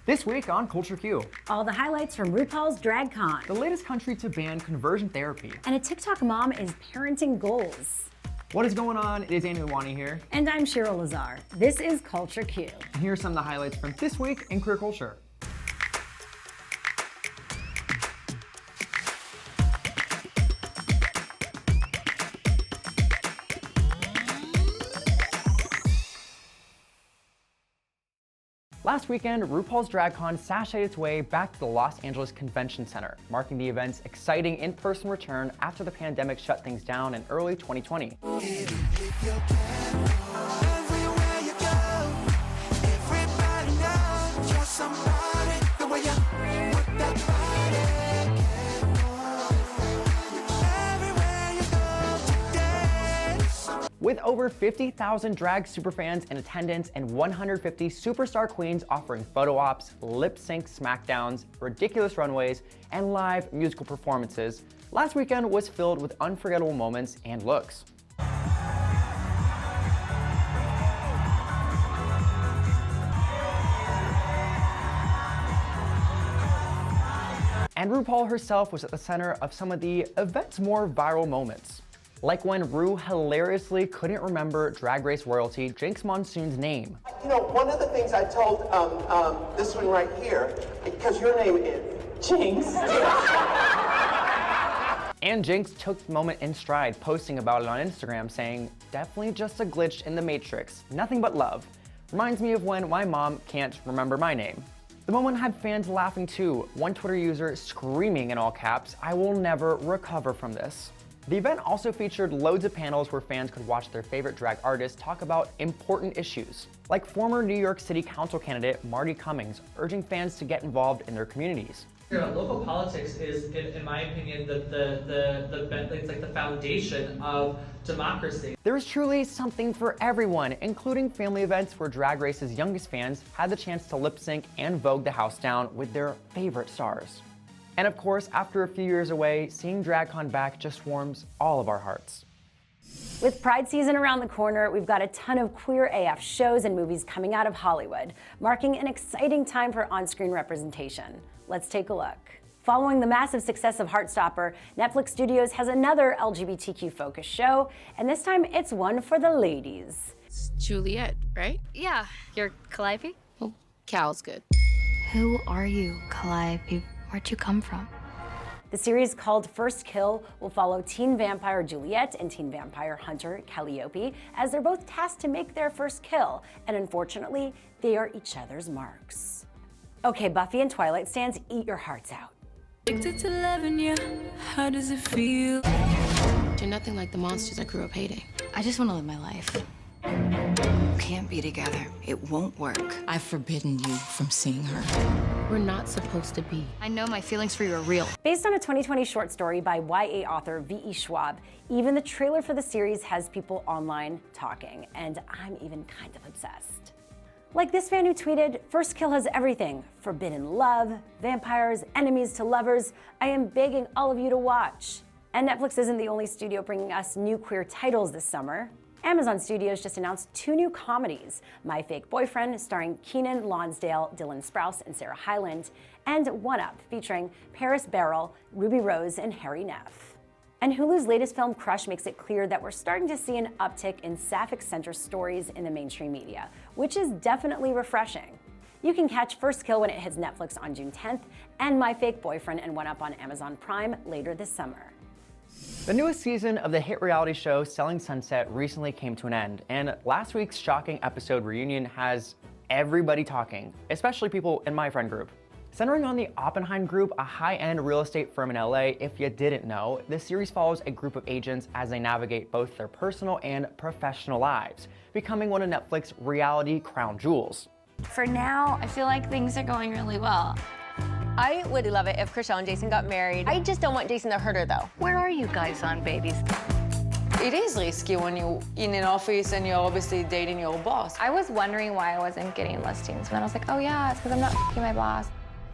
This week on Culture Q. All the highlights from RuPaul's DragCon. The latest country to ban conversion therapy. And a TikTok mom is parenting goals. What is going on? It is Andy Luwani here. And I'm Cheryl Lazar. This is Culture Q. And here are some of the highlights from this week in queer culture. Last weekend, RuPaul's DragCon sashayed its way back to the Los Angeles Convention Center, marking the event's exciting in-person return after the pandemic shut things down in early 2020. With over 50,000 drag superfans in attendance and 150 superstar queens offering photo ops, lip-sync smackdowns, ridiculous runways, and live musical performances, last weekend was filled with unforgettable moments and looks. And RuPaul herself was at the center of some of the event's more viral moments. Like when Ru hilariously couldn't remember Drag Race royalty Jinx Monsoon's name. You know, one of the things I told this one right here, because your name is Jinx. And Jinx took the moment in stride, posting about it on Instagram saying, "Definitely just a glitch in the Matrix, nothing but love. Reminds me of when my mom can't remember my name." The moment had fans laughing too, one Twitter user screaming in all caps, "I will never recover from this." The event also featured loads of panels where fans could watch their favorite drag artists talk about important issues, like former New York City Council candidate Marty Cummings urging fans to get involved in their communities. Local politics is, in my opinion, it's like the foundation of democracy. There is truly something for everyone, including family events where Drag Race's youngest fans had the chance to lip sync and vogue the house down with their favorite stars. And of course, after a few years away, seeing DragCon back just warms all of our hearts. With Pride season around the corner, we've got a ton of queer AF shows and movies coming out of Hollywood, marking an exciting time for on-screen representation. Let's take a look. Following the massive success of Heartstopper, Netflix Studios has another LGBTQ-focused show, and this time it's one for the ladies. It's Juliet, right? Yeah. You're Calliope? Well, Cal's good. Who are you, Calliope? Where'd you come from? The series called First Kill will follow teen vampire Juliet and teen vampire hunter Calliope as they're both tasked to make their first kill, and unfortunately, they are each other's marks. Okay, Buffy and Twilight stans, eat your hearts out. Addicted to loving you, how does it feel? You're nothing like the monsters I grew up hating. I just want to live my life. Can't be together. It won't work. I've forbidden you from seeing her. We're not supposed to be. I know my feelings for you are real. Based on a 2020 short story by YA author V.E. Schwab, even the trailer for the series has people online talking, and I'm even kind of obsessed. Like this fan who tweeted, "First Kill has everything. Forbidden love, vampires, enemies to lovers. I am begging all of you to watch." And Netflix isn't the only studio bringing us new queer titles this summer. Amazon Studios just announced 2 new comedies, My Fake Boyfriend, starring Keenan Lonsdale, Dylan Sprouse, and Sarah Hyland, and One Up, featuring Paris Beryl, Ruby Rose, and Harry Neff. And Hulu's latest film, Crush, makes it clear that we're starting to see an uptick in sapphic-centered stories in the mainstream media, which is definitely refreshing. You can catch First Kill when it hits Netflix on June 10th, and My Fake Boyfriend and One Up on Amazon Prime later this summer. The newest season of the hit reality show Selling Sunset recently came to an end, and last week's shocking episode reunion has everybody talking, especially people in my friend group. Centering on the Oppenheim Group, a high-end real estate firm in LA, if you didn't know, this series follows a group of agents as they navigate both their personal and professional lives, becoming one of Netflix's reality crown jewels. For now, I feel like things are going really well. I would love it if Chriselle and Jason got married. I just don't want Jason to hurt her, though. Where are you guys on babies? It is risky when you're in an office and you're obviously dating your boss. I was wondering why I wasn't getting listings, and then I was like, oh yeah, it's because I'm not f***ing my boss.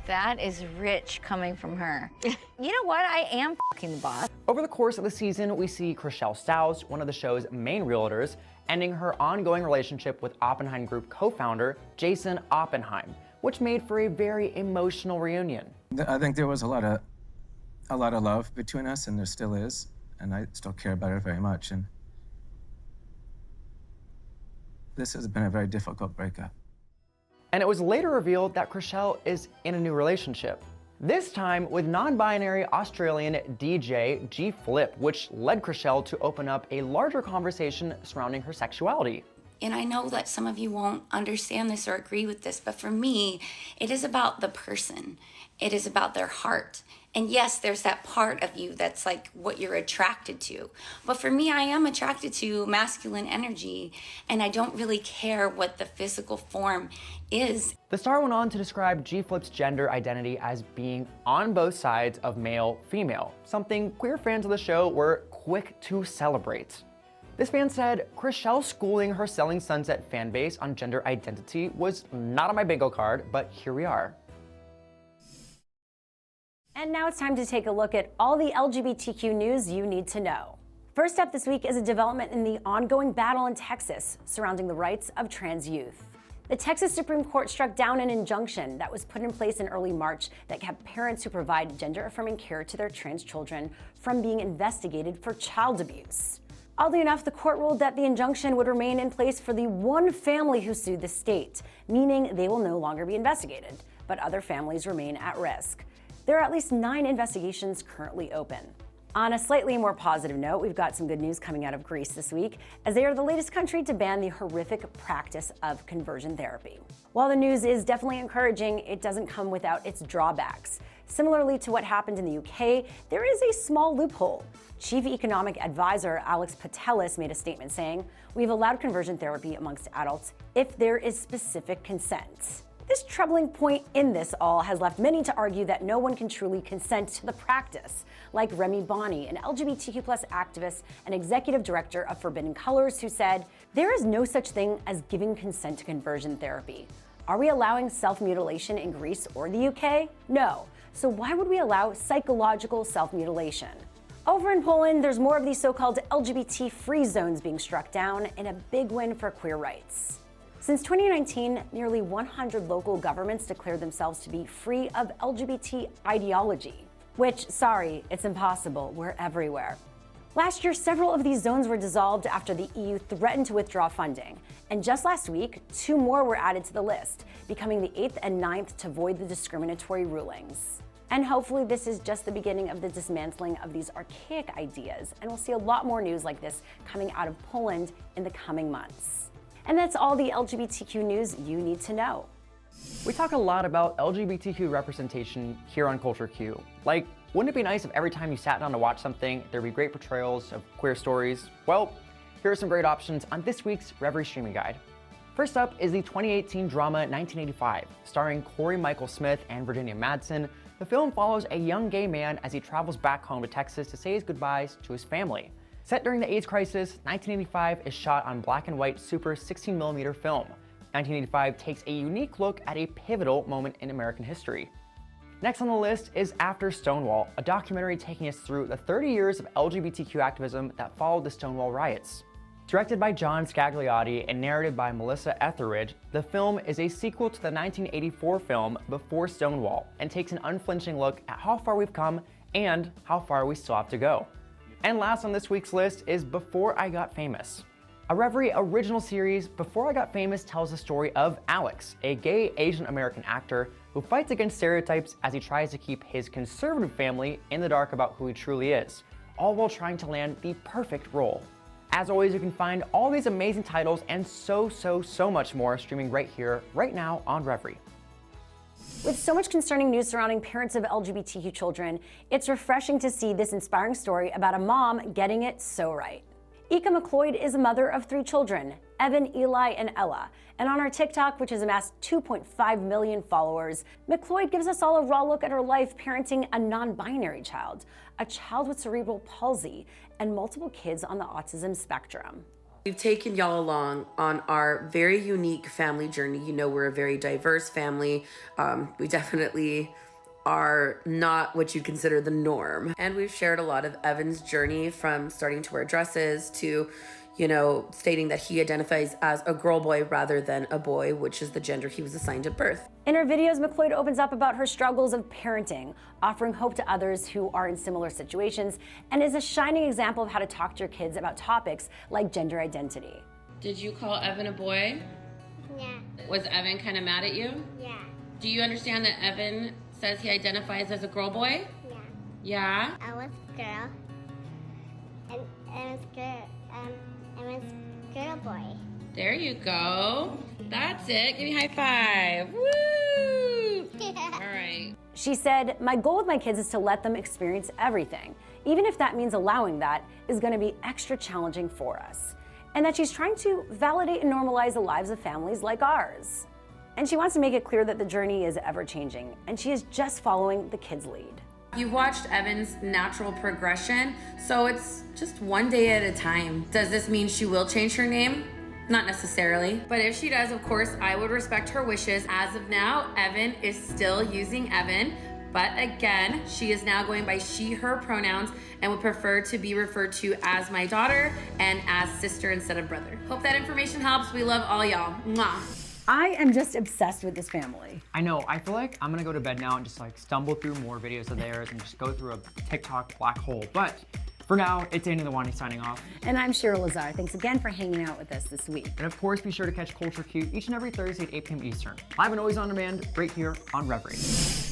That is rich coming from her. You know what? I am f***ing the boss. Over the course of the season, we see Chriselle Stiles, one of the show's main realtors, ending her ongoing relationship with Oppenheim Group co-founder Jason Oppenheim, which made for a very emotional reunion. I think there was a lot of love between us, and there still is, and I still care about her very much. And this has been a very difficult breakup. And it was later revealed that Chrishell is in a new relationship. This time with non-binary Australian DJ G Flip, which led Chrishell to open up a larger conversation surrounding her sexuality. And I know that some of you won't understand this or agree with this, but for me, it is about the person. It is about their heart. And yes, there's that part of you that's like what you're attracted to. But for me, I am attracted to masculine energy, and I don't really care what the physical form is. The star went on to describe G Flip's gender identity as being on both sides of male-female, something queer fans of the show were quick to celebrate. This fan said, Chrishell schooling her Selling Sunset fanbase on gender identity was not on my bingo card, but here we are. And now it's time to take a look at all the LGBTQ news you need to know. First up this week is a development in the ongoing battle in Texas surrounding the rights of trans youth. The Texas Supreme Court struck down an injunction that was put in place in early March that kept parents who provide gender-affirming care to their trans children from being investigated for child abuse. Oddly enough, the court ruled that the injunction would remain in place for the one family who sued the state, meaning they will no longer be investigated, but other families remain at risk. There are at least 9 investigations currently open. On a slightly more positive note, we've got some good news coming out of Greece this week, as they are the latest country to ban the horrific practice of conversion therapy. While the news is definitely encouraging, it doesn't come without its drawbacks. Similarly to what happened in the UK, there is a small loophole. Chief Economic Advisor Alex Patelis made a statement saying, "We've allowed conversion therapy amongst adults if there is specific consent." This troubling point in this all has left many to argue that no one can truly consent to the practice, like Remy Bonney, an LGBTQ+ activist and executive director of Forbidden Colors, who said, "There is no such thing as giving consent to conversion therapy. Are we allowing self-mutilation in Greece or the UK? No. So why would we allow psychological self-mutilation?" Over in Poland, there's more of these so-called LGBT-free zones being struck down in a big win for queer rights. Since 2019, nearly 100 local governments declared themselves to be free of LGBT ideology. Which, sorry, it's impossible. We're everywhere. Last year, several of these zones were dissolved after the EU threatened to withdraw funding. And just last week, 2 more were added to the list, becoming the 8th and 9th to void the discriminatory rulings. And hopefully this is just the beginning of the dismantling of these archaic ideas, and we'll see a lot more news like this coming out of Poland in the coming months. And that's all the LGBTQ news you need to know. We talk a lot about LGBTQ representation here on Culture Q. Like, wouldn't it be nice if every time you sat down to watch something, there'd be great portrayals of queer stories? Well, here are some great options on this week's Revry streaming guide. First up is the 2018 drama 1985, starring Corey Michael Smith and Virginia Madsen. The film follows a young gay man as he travels back home to Texas to say his goodbyes to his family. Set during the AIDS crisis, 1985 is shot on black and white Super 16mm film. 1985 takes a unique look at a pivotal moment in American history. Next on the list is After Stonewall, a documentary taking us through the 30 years of LGBTQ activism that followed the Stonewall riots. Directed by John Scagliotti and narrated by Melissa Etheridge, the film is a sequel to the 1984 film Before Stonewall and takes an unflinching look at how far we've come and how far we still have to go. And last on this week's list is Before I Got Famous. A Revry original series, Before I Got Famous tells the story of Alex, a gay Asian American actor who fights against stereotypes as he tries to keep his conservative family in the dark about who he truly is, all while trying to land the perfect role. As always, you can find all these amazing titles and so much more streaming right here, right now on Revry. With so much concerning news surrounding parents of LGBTQ children, it's refreshing to see this inspiring story about a mom getting it so right. Ika McLeod is a mother of 3 children, Evan, Eli, and Ella. And on her TikTok, which has amassed 2.5 million followers, McLeod gives us all a raw look at her life parenting a non-binary child, a child with cerebral palsy, and multiple kids on the autism spectrum. We've taken y'all along on our very unique family journey. You know, we're a very diverse family. We definitely are not what you'd consider the norm. And we've shared a lot of Evan's journey from starting to wear dresses to, you know, stating that he identifies as a girl boy rather than a boy, which is the gender he was assigned at birth. In her videos, McLeod opens up about her struggles of parenting, offering hope to others who are in similar situations, and is a shining example of how to talk to your kids about topics like gender identity. Did you call Evan a boy? Yeah. Was Evan kind of mad at you? Yeah. Do you understand that Evan says he identifies as a girl boy? Yeah. Yeah? I was girl. And I was girl. I was girl boy. There you go. That's it. Give me a high five. Woo! All right. She said, "My goal with my kids is to let them experience everything, even if that means allowing that is going to be extra challenging for us." And that she's trying to validate and normalize the lives of families like ours. And she wants to make it clear that the journey is ever-changing, and she is just following the kids' lead. You've watched Evan's natural progression, so it's just one day at a time. Does this mean she will change her name? Not necessarily, but if she does, of course, I would respect her wishes. As of now, Evan is still using Evan, but again, she is now going by she, her pronouns and would prefer to be referred to as my daughter and as sister instead of brother. Hope that information helps. We love all y'all. Mwah. I am just obsessed with this family. I know, I feel like I'm gonna go to bed now and just like stumble through more videos of theirs and just go through a TikTok black hole. But for now, it's Annie Lawani signing off. And I'm Cheryl Lazar. Thanks again for hanging out with us this week. And of course, be sure to catch Culture Q each and every Thursday at 8 p.m. Eastern. Live and always on demand, right here on Revry.